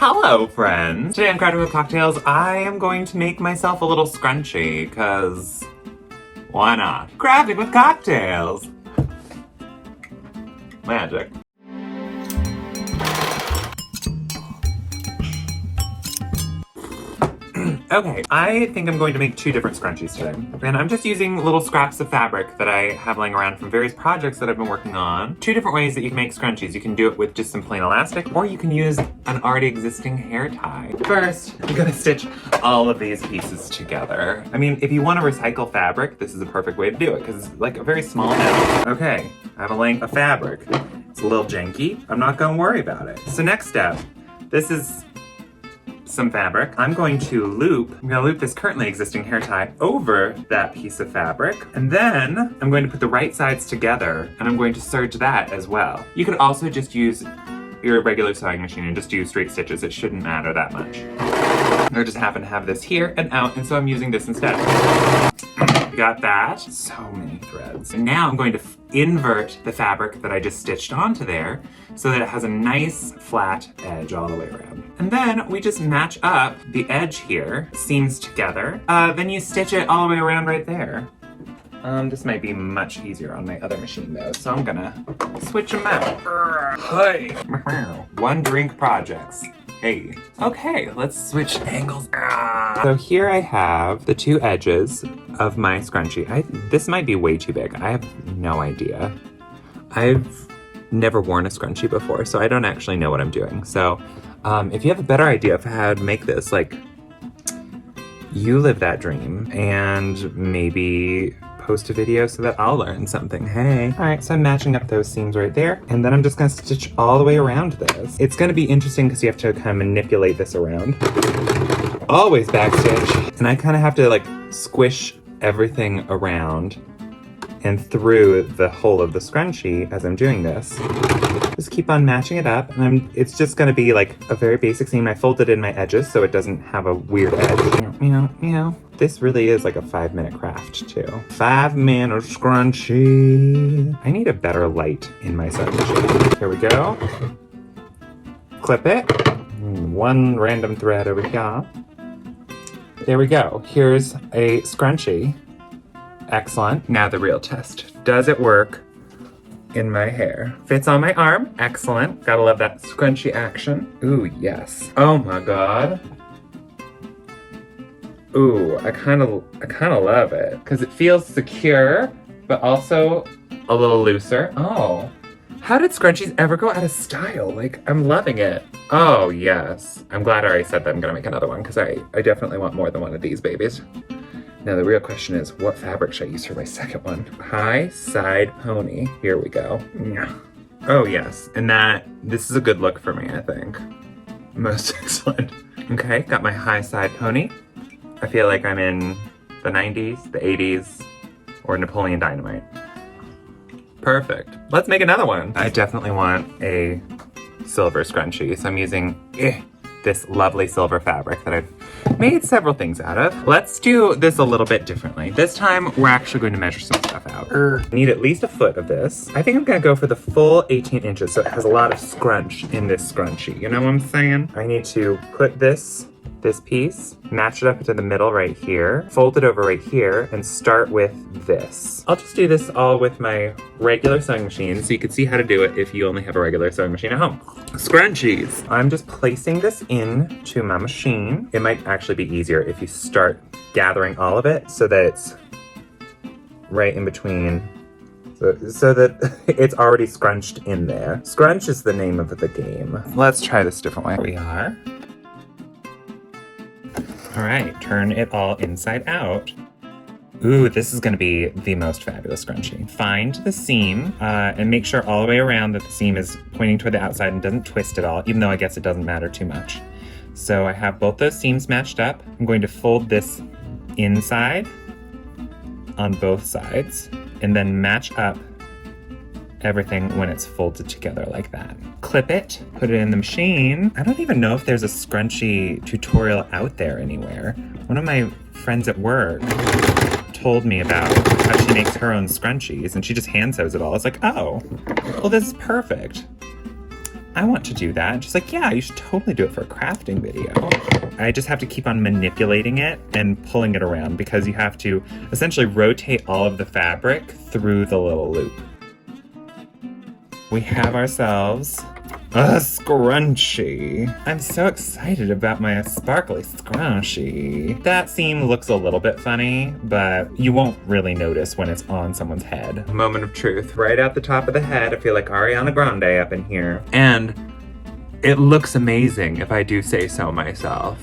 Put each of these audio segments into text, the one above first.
Hello, friends. Today on Crafting with Cocktails, I am going to make myself a little scrunchie, because why not? Crafting with Cocktails! Magic. Okay, I think I'm going to make two different scrunchies today. And I'm just using little scraps of fabric that I have laying around from various projects that I've been working on. Two different ways that you can make scrunchies. You can do it with just some plain elastic, or you can use an already existing hair tie. First, I'm gonna stitch all of these pieces together. I mean, if you want to recycle fabric, this is a perfect way to do it, because it's like a very small amount. Okay, I have a length of fabric. It's a little janky. I'm not gonna worry about it. So next step, this is some fabric. I'm going to loop this currently existing hair tie over that piece of fabric, and then I'm going to put the right sides together and I'm going to serge that as well. You could also just use your regular sewing machine and just do straight stitches. It shouldn't matter that much. I just happen to have this here and out, and so I'm using this instead. Got that. So many threads. And now I'm going to invert the fabric that I just stitched onto there so that it has a nice flat edge all the way around. And then we just match up the edge here, seams together. Then you stitch it all the way around right there. This might be much easier on my other machine though, so I'm gonna switch them out. Hey! One drink projects. Hey. Okay, let's switch angles. So here I have the two edges of my scrunchie. This might be way too big. I have no idea. I've never worn a scrunchie before, so I don't actually know what I'm doing. So if you have a better idea of how to make this, like, you live that dream and maybe post a video so that I'll learn something. Hey. All right, so I'm matching up those seams right there, and then I'm just gonna stitch all the way around this. It's gonna be interesting because you have to kind of manipulate this around. Always backstitch. And I kind of have to like squish everything around and through the whole of the scrunchie as I'm doing this. Just keep on matching it up, and it's just gonna be like a very basic seam. I folded in my edges so it doesn't have a weird edge. You know, this really is like a 5-minute craft too. 5-minute scrunchie. I need a better light in my sewing machine. Here we go. Clip it. One random thread over here. There we go. Here's a scrunchie. Excellent. Now the real test. Does it work in my hair? Fits on my arm. Excellent. Gotta love that scrunchie action. Ooh, yes. Oh my god. Ooh, I kind of love it because it feels secure, but also a little looser. Oh, how did scrunchies ever go out of style? Like, I'm loving it. Oh yes, I'm glad I already said that I'm gonna make another one because I definitely want more than one of these babies. Now the real question is, what fabric should I use for my second one? High side pony. Here we go. Oh yes, and this is a good look for me, I think. Most excellent. Okay, got my high side pony. I feel like I'm in the 90s, the 80s, or Napoleon Dynamite. Perfect. Let's make another one. I definitely want a silver scrunchie, so I'm using this lovely silver fabric that I've made several things out of. Let's do this a little bit differently. This time, we're actually going to measure some stuff out. I need at least a foot of this. I think I'm gonna go for the full 18 inches, so it has a lot of scrunch in this scrunchie. You know what I'm saying? I need to put this piece, match it up to the middle right here, fold it over right here, and start with this. I'll just do this all with my regular sewing machine so you can see how to do it if you only have a regular sewing machine at home. Scrunchies! I'm just placing this into my machine. It might actually be easier if you start gathering all of it so that it's right in between, so that it's already scrunched in there. Scrunch is the name of the game. Let's try this a different way. Here we are. All right, turn it all inside out. Ooh, this is gonna be the most fabulous scrunchie. Find the seam and make sure all the way around that the seam is pointing toward the outside and doesn't twist at all, even though I guess it doesn't matter too much. So I have both those seams matched up. I'm going to fold this inside on both sides and then match up everything when it's folded together like that. Clip it, put it in the machine. I don't even know if there's a scrunchie tutorial out there anywhere. One of my friends at work told me about how she makes her own scrunchies and she just hand sews it all. It's like, oh, well, this is perfect. I want to do that. And she's like, yeah, you should totally do it for a crafting video. I just have to keep on manipulating it and pulling it around because you have to essentially rotate all of the fabric through the little loop. We have ourselves a scrunchie. I'm so excited about my sparkly scrunchie. That seam looks a little bit funny, but you won't really notice when it's on someone's head. Moment of truth. Right at the top of the head, I feel like Ariana Grande up in here. And it looks amazing, if I do say so myself.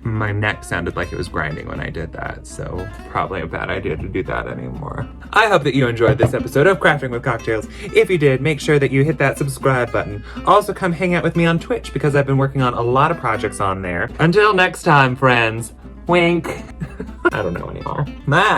My neck sounded like it was grinding when I did that, so probably a bad idea to do that anymore. I hope that you enjoyed this episode of Crafting with Cocktails. If you did, make sure that you hit that subscribe button. Also, come hang out with me on Twitch because I've been working on a lot of projects on there. Until next time, friends. Wink. I don't know anymore. Bye.